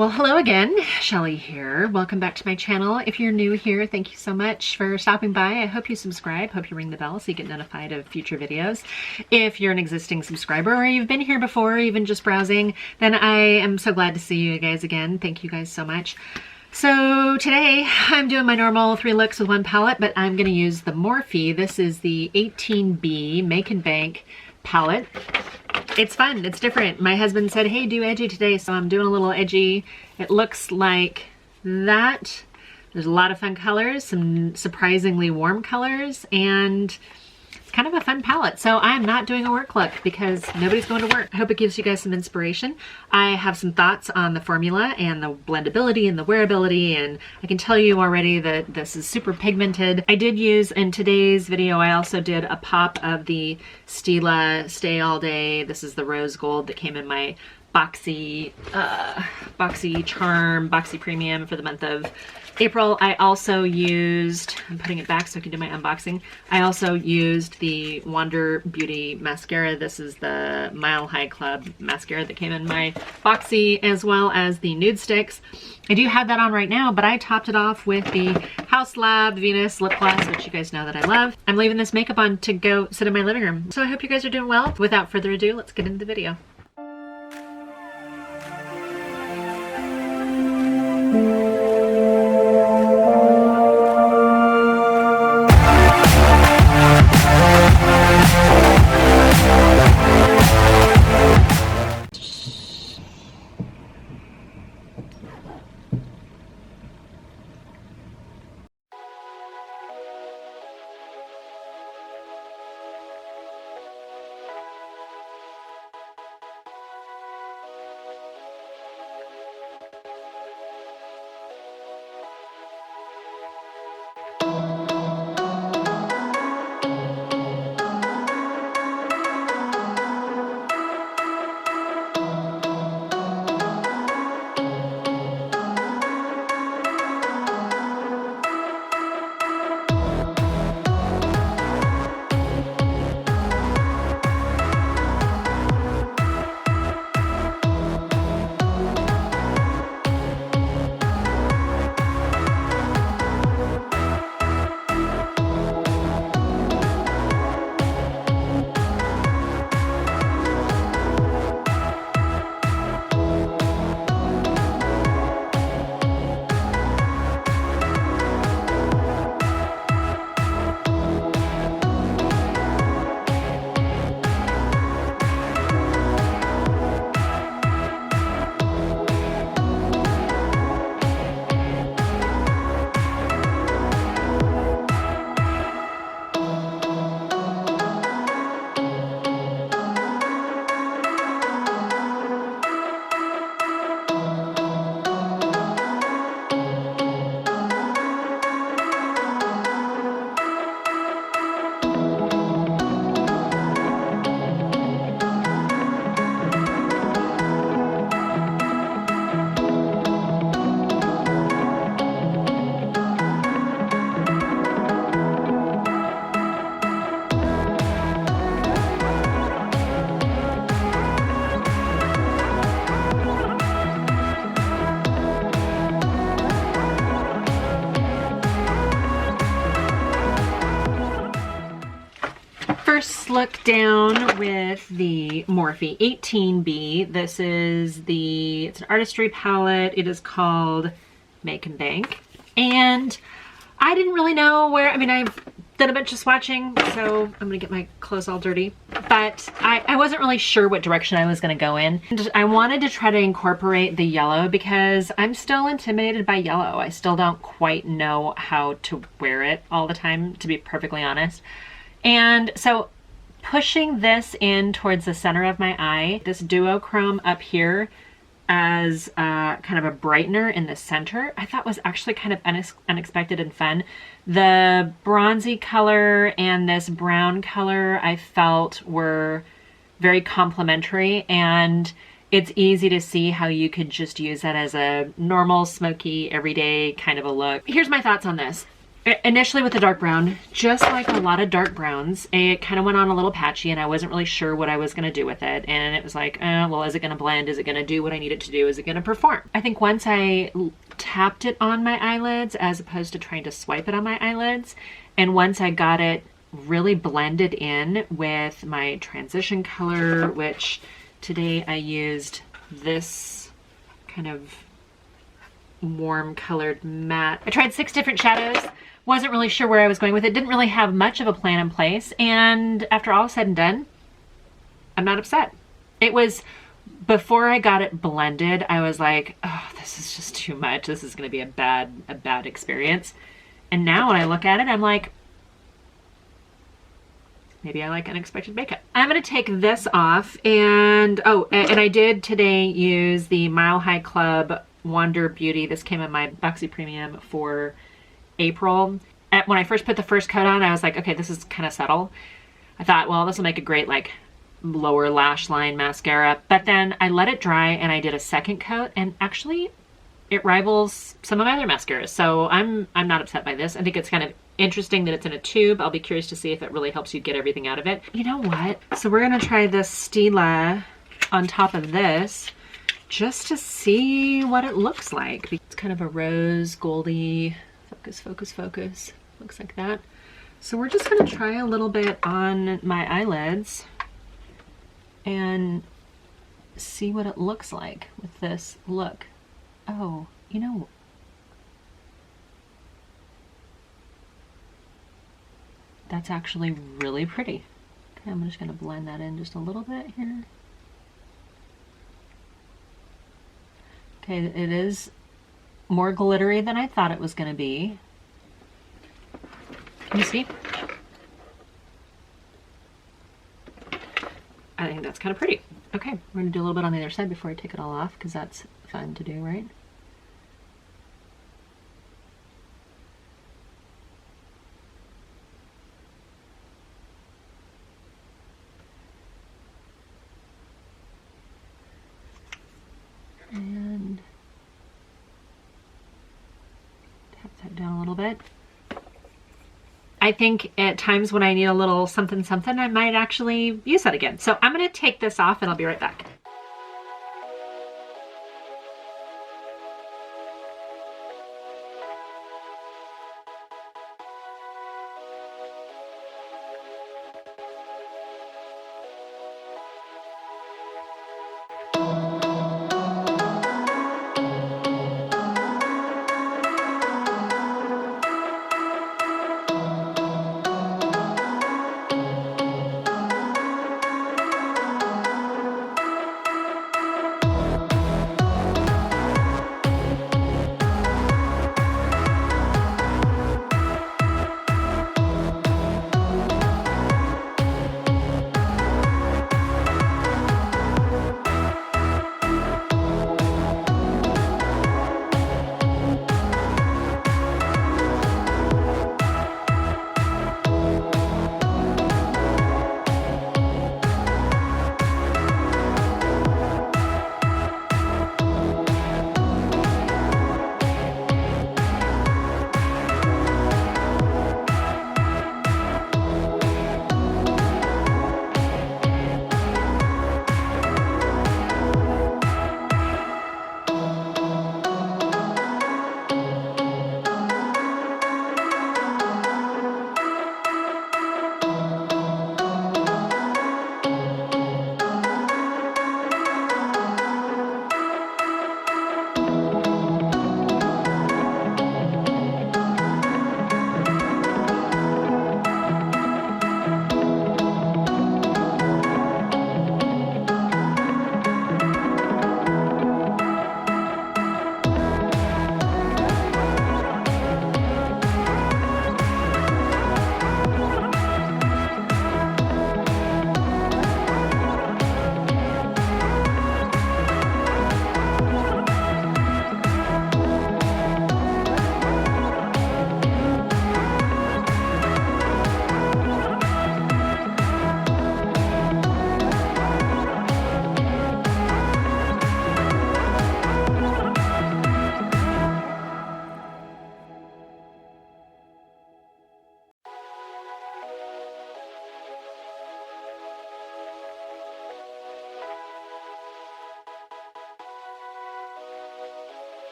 Well, hello again, Shelly here. Welcome back to my channel. If you're new here, thank you so much for stopping by. I hope you subscribe, hope you ring the bell so you get notified of future videos. If you're an existing subscriber or you've been here before, even just browsing, then I am so glad to see you guys again. Thank you guys so much. So today I'm doing my normal 3 looks with 1 palette, but I'm going to use the Morphe. This is the 18B Make and Bank palette. It's fun, it's different. My husband said, hey, do edgy today, so I'm doing a little edgy. It looks like that. There's a lot of fun colors, some surprisingly warm colors, and it's kind of a fun palette. So I'm not doing a work look because nobody's going to work. I hope it gives you guys some inspiration. I have some thoughts on the formula and the blendability and the wearability, and I can tell you already that this is super pigmented. I did use, in today's video, I also did a pop of the Stila Stay All Day. This is the rose gold that came in my boxy charm, boxy premium for the month of April. I also used, I'm putting it back so I can do my unboxing. I also used the Wander Beauty mascara. This is the Mile High Club mascara that came in my boxy, as well as the nude sticks. I do have that on right now, but I topped it off with the House Lab Venus lip gloss, which you guys know that I love. I'm leaving this makeup on to go sit in my living room. So I hope you guys are doing well. Without further ado, let's get into the video. First look down with the Morphe 18B. This is it's an artistry palette. It is called Make and Bank. And I didn't really know where, I mean, I've done a bunch of swatching, so I'm gonna get my clothes all dirty. But I wasn't really sure what direction I was gonna go in. And I wanted to try to incorporate the yellow because I'm still intimidated by yellow. I still don't quite know how to wear it all the time, to be perfectly honest. And so pushing this in towards the center of my eye, this duochrome up here as kind of a brightener in the center, I thought was actually kind of unexpected and fun. The bronzy color and this brown color I felt were very complementary, and it's easy to see how you could just use that as a normal, smoky, everyday kind of a look. Here's my thoughts on this. initially with the dark brown, just like a lot of dark browns, it kind of went on a little patchy and I wasn't really sure what I was going to do with it. And it was like, well, is it going to blend? Is it going to do what I need it to do? Is it going to perform? I think once I tapped it on my eyelids as opposed to trying to swipe it on my eyelids, and once I got it really blended in with my transition color, which today I used this kind of warm colored matte. I tried 6 different shadows. Wasn't really sure where I was going with it. Didn't really have much of a plan in place. And after all said and done, I'm not upset. It was, before I got it blended, I was like, oh, this is just too much. This is going to be a bad experience. And now when I look at it, I'm like, maybe I like unexpected makeup. I'm going to take this off, and oh, and I did today use the Mile High Club Wonder Beauty. This came in my Boxy Premium for April. When I first put the first coat on, I was like, okay, this is kind of subtle. I thought, well, this will make a great like lower lash line mascara. But then I let it dry and I did a second coat, and actually it rivals some of my other mascaras. So I'm not upset by this. I think it's kind of interesting that it's in a tube. I'll be curious to see if it really helps you get everything out of it. You know what? So we're gonna try this Stila on top of this just to see what it looks like. It's kind of a rose goldy, focus, looks like that. So we're just gonna try a little bit on my eyelids and see what it looks like with this look. Oh, you know, that's actually really pretty. Okay, I'm just gonna blend that in just a little bit here. Okay, it is more glittery than I thought it was gonna be. Can you see? I think that's kind of pretty. Okay, we're gonna do a little bit on the other side before I take it all off, because that's fun to do, right? And tap that down a little bit. I think at times when I need a little something, I might actually use that again. So I'm going to take this off and I'll be right back.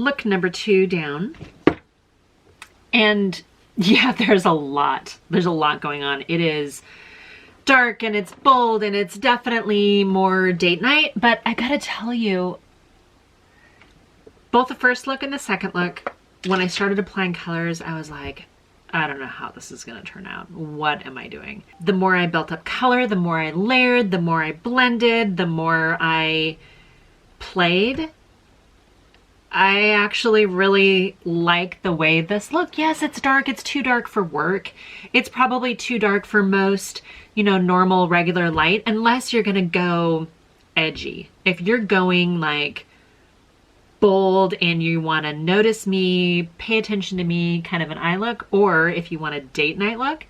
look number 2 down. And yeah, there's a lot going on. It is dark and it's bold and it's definitely more date night, but I gotta tell you, both the first look and the second look, when I started applying colors, I was like, I don't know how this is gonna turn out. What am I doing? The more I built up color, the more I layered, the more I blended, the more I played, I actually really like the way this looked. Yes, it's dark. It's too dark for work. It's probably too dark for most, you know, normal, regular light, unless you're gonna go edgy. If you're going like bold and you wanna notice me, pay attention to me, kind of an eye look, or if you want a date night look,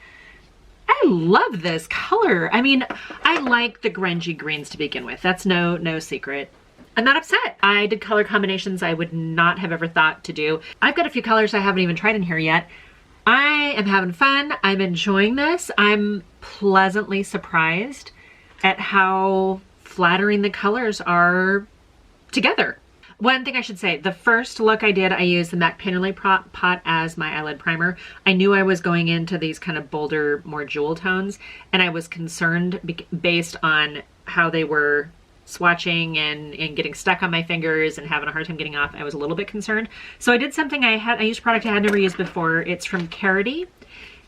I love this color. I mean, I like the grungy greens to begin with. That's no secret. I'm not upset. I did color combinations I would not have ever thought to do. I've got a few colors I haven't even tried in here yet. I am having fun. I'm enjoying this. I'm pleasantly surprised at how flattering the colors are together. One thing I should say, the first look I did, I used the MAC Painterly Pot as my eyelid primer. I knew I was going into these kind of bolder, more jewel tones, and I was concerned based on how they were swatching and getting stuck on my fingers and having a hard time getting off. I was a little bit concerned. So I did something I used a product I had never used before. It's from Carity,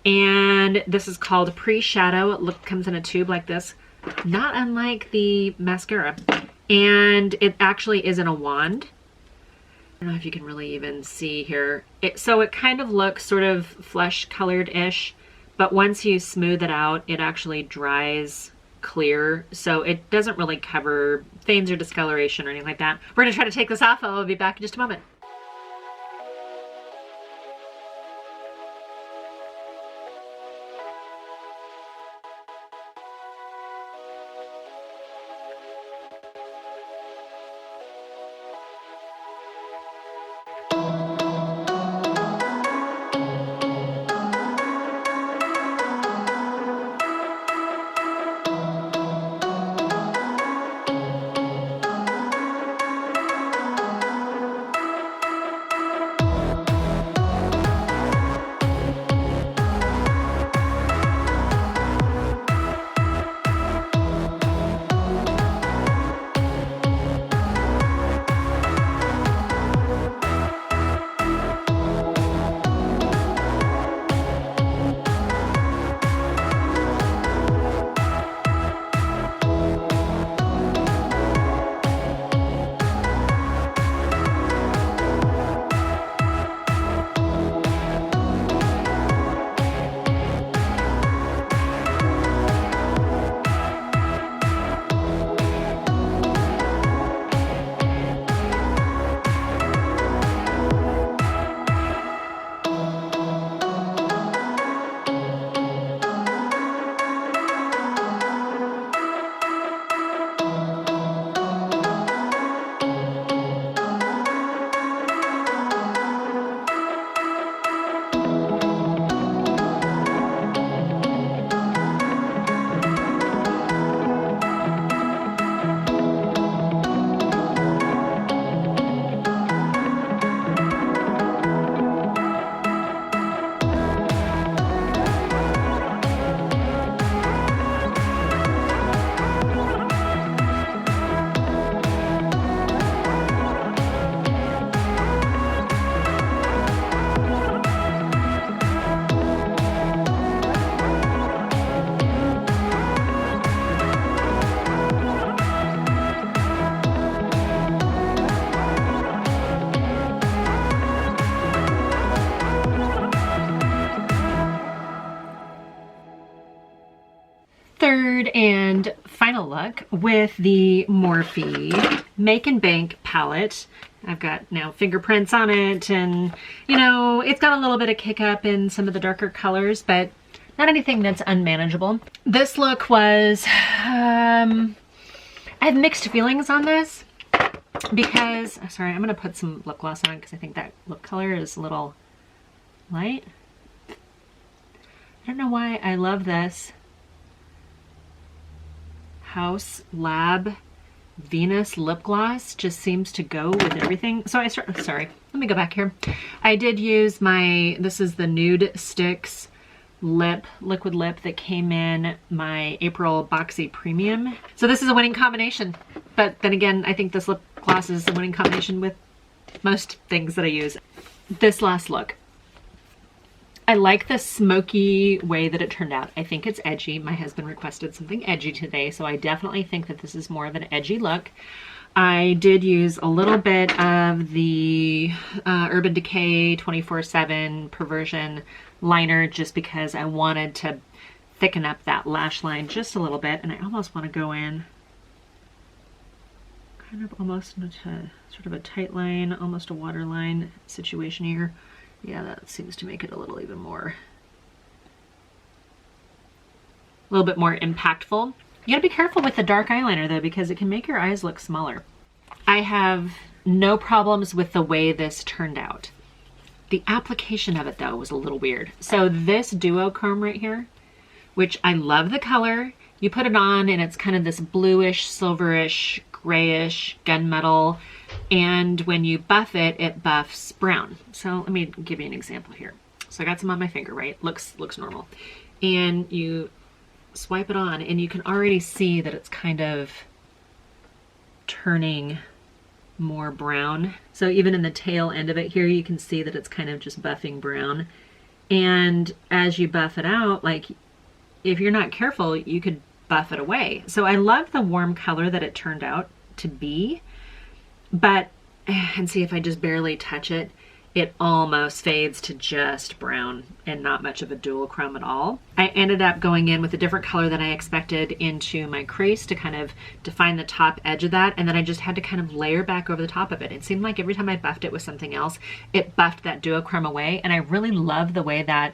and this is called Pre-Shadow. It comes in a tube like this, not unlike the mascara. And it actually is in a wand. I don't know if you can really even see here. So it kind of looks sort of flesh colored-ish, but once you smooth it out, it actually dries clear, so it doesn't really cover stains or discoloration or anything like that. We're gonna try to take this off. I'll be back in just a moment. Third and final look with the Morphe Make and Bank palette. I've got now fingerprints on it, and you know, it's got a little bit of kick up in some of the darker colors, but not anything that's unmanageable. This look was, I have mixed feelings on this because, sorry, I'm gonna put some lip gloss on because I think that lip color is a little light. I don't know why I love this House Lab Venus lip gloss just seems to go with everything. So sorry, let me go back here. I did use this is the Nude Sticks liquid lip that came in my April Boxy Premium. So this is a winning combination, but then again, I think this lip gloss is a winning combination with most things that I use. This last look, I like the smoky way that it turned out. I think it's edgy. My husband requested something edgy today, so I definitely think that this is more of an edgy look. I did use a little bit of the Urban Decay 24/7 Perversion liner just because I wanted to thicken up that lash line just a little bit, and I almost want to go in kind of almost into sort of a tight line, almost a waterline situation here. Yeah, that seems to make it a little even more, a little bit more impactful. You gotta be careful with the dark eyeliner though, because it can make your eyes look smaller. I have no problems with the way this turned out. The application of it though was a little weird. So this duochrome right here, which I love the color, you put it on and it's kind of this bluish, silverish, grayish gunmetal, and when you buff it, it buffs brown. So let me give you an example here. So I got some on my finger, right? Looks normal. And you swipe it on and you can already see that it's kind of turning more brown. So even in the tail end of it here, you can see that it's kind of just buffing brown. And as you buff it out, like if you're not careful, you could buff it away. So I love the warm color that it turned out to be, but, and see if I just barely touch it, it almost fades to just brown and not much of a duochrome at all. I ended up going in with a different color than I expected into my crease to kind of define the top edge of that, and then I just had to kind of layer back over the top of it. It seemed like every time I buffed it with something else, it buffed that duochrome away, and I really love the way that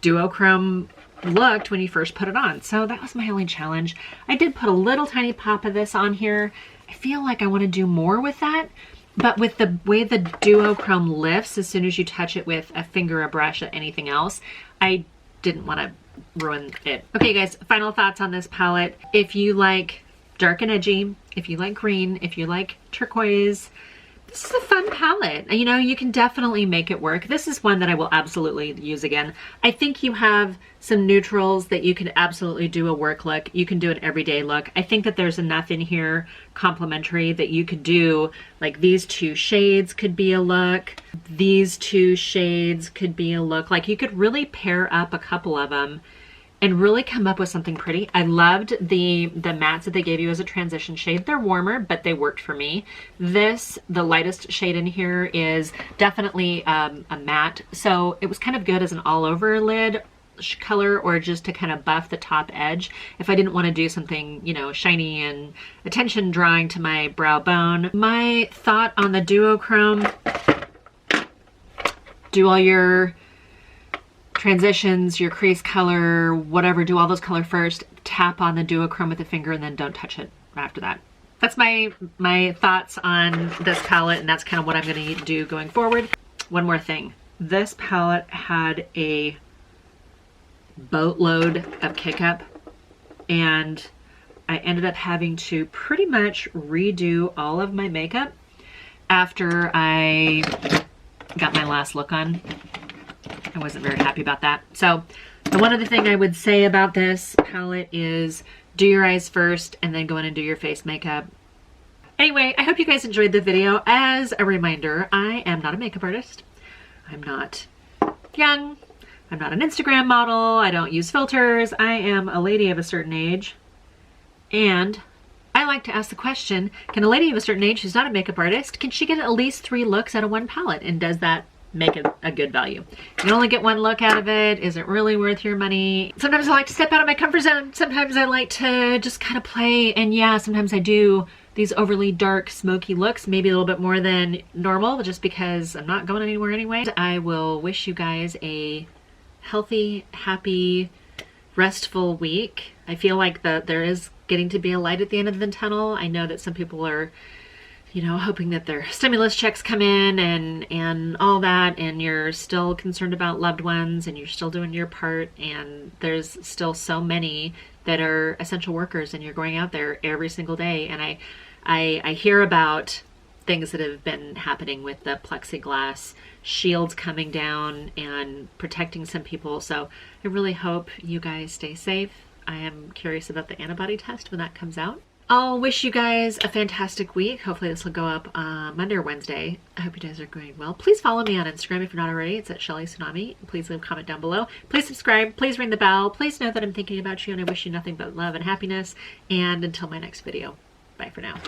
duochrome looked when you first put it on. So that was my only challenge. I did put a little tiny pop of this on here. I feel like I want to do more with that, but with the way the duochrome lifts as soon as you touch it with a finger, a brush, or anything else, I didn't want to ruin it. Okay guys, final thoughts on this palette. If you like dark and edgy, if you like green, if you like turquoise, this is a fun palette. You know, you can definitely make it work. This is one that I will absolutely use again. I think you have some neutrals that you can absolutely do a work look. You can do an everyday look. I think that there's enough in here complementary that you could do, like these two shades could be a look. These two shades could be a look. Like you could really pair up a couple of them and really come up with something pretty. I loved the mattes that they gave you as a transition shade. They're warmer, but they worked for me. This, the lightest shade in here, is definitely a matte. So it was kind of good as an all over lid color, or just to kind of buff the top edge if I didn't want to do something, you know, shiny and attention drawing to my brow bone. My thought on the duochrome: do all your transitions, your crease color, whatever, do all those color first, tap on the duochrome with the finger, and then don't touch it after that. That's my thoughts on this palette, and that's kind of what I'm going to do going forward. One more thing. This palette had a boatload of kick-up, and I ended up having to pretty much redo all of my makeup after I got my last look on. I wasn't very happy about that. So the one other thing I would say about this palette is do your eyes first and then go in and do your face makeup. Anyway, I hope you guys enjoyed the video. As a reminder, I am not a makeup artist. I'm not young. I'm not an Instagram model. I don't use filters. I am a lady of a certain age. And I like to ask the question, can a lady of a certain age who's not a makeup artist, can she get at least 3 looks out of one palette? And does that make it a good value? You can only get 1 look out of it. Is it really worth your money? Sometimes I like to step out of my comfort zone. Sometimes I like to just kind of play. And yeah, sometimes I do these overly dark, smoky looks, maybe a little bit more than normal, just because I'm not going anywhere anyway. I will wish you guys a healthy, happy, restful week. I feel like there is getting to be a light at the end of the tunnel. I know that some people are, you know, hoping that their stimulus checks come in and all that, and you're still concerned about loved ones and you're still doing your part, and there's still so many that are essential workers and you're going out there every single day. And I hear about things that have been happening with the plexiglass shields coming down and protecting some people. So I really hope you guys stay safe. I am curious about the antibody test when that comes out. I'll wish you guys a fantastic week. Hopefully this will go up Monday or Wednesday. I hope you guys are going well. Please follow me on Instagram if you're not already. It's at Sheli Tsunami. Please leave a comment down below. Please subscribe. Please ring the bell. Please know that I'm thinking about you, and I wish you nothing but love and happiness. And until my next video, bye for now.